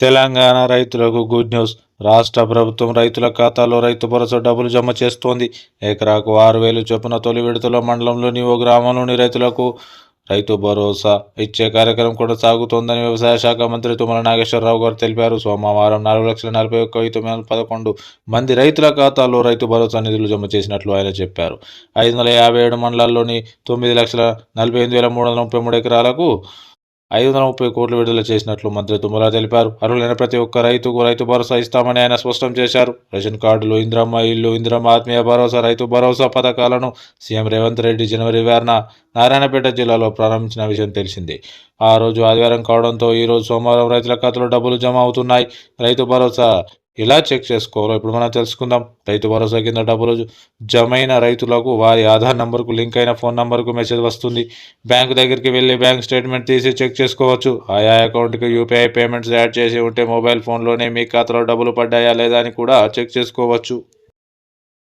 తెలంగాణ రైతులకు good news. రాష్ట్ర ప్రభుత్వం రైతుల ఖాతాలో రైతు భరోసా డబ్బులు జమ చేస్తోంది. ఎకరాకు 6,000 చొప్పున తొలి విడతలో మండలంలోని ఓ గ్రామంలోని రైతులకు రైతు భరోసా ఇచ్చే కార్యక్రమం కొనసాగుతోందని వ్యవసాయ శాఖ మంత్రి తుమ్మల నాగేశ్వరరావు గారు తెలిపారు. సోమవారం 4,41,111 మంది రైతుల ఖాతాలో రైతు భరోసా నిధులు జమ చేసినట్లు ఆయన చెప్పారు. 557 మండలాల్లోని 9,48,333 ఎకరాలకు 530 కోట్లు విడుదల చేసినట్లు మంత్రి తుమ్మల తెలిపారు. అర్హులైన ప్రతి ఒక్క రైతుకు రైతు భరోసా ఇస్తామని ఆయన స్పష్టం చేశారు. రేషన్ కార్డులు, ఇంద్రమ్మ ఇల్లు, ఇంద్రమ్మ ఆత్మీయ భరోసా, రైతు భరోసా పథకాలను సీఎం రేవంత్ రెడ్డి జనవరి 6న నారాయణపేట జిల్లాలో ప్రారంభించిన విషయం తెలిసిందే. ఆ రోజు ఆదివారం కావడంతో ఈ రోజు సోమవారం రైతుల ఖాతాలో డబ్బులు జమ అవుతున్నాయి. రైతు భరోసా ఎలా చెక్ చేసుకోవాలో ఇప్పుడు మనం తెలుసుకుందాం. రైతు భరోసా కింద డబ్బులు జమైన రైతులకు వారి ఆధార్ నంబర్కు లింక్ అయిన ఫోన్ నంబర్కు మెసేజ్ వస్తుంది. బ్యాంకు దగ్గరికి వెళ్ళి బ్యాంక్ స్టేట్మెంట్ తీసి చెక్ చేసుకోవచ్చు. ఆయా అకౌంట్కి యూపీఐ పేమెంట్స్ యాడ్ చేసి ఉంటే మొబైల్ ఫోన్లోనే మీ ఖాతాలో డబ్బులు పడ్డాయా లేదా అని కూడా చెక్ చేసుకోవచ్చు.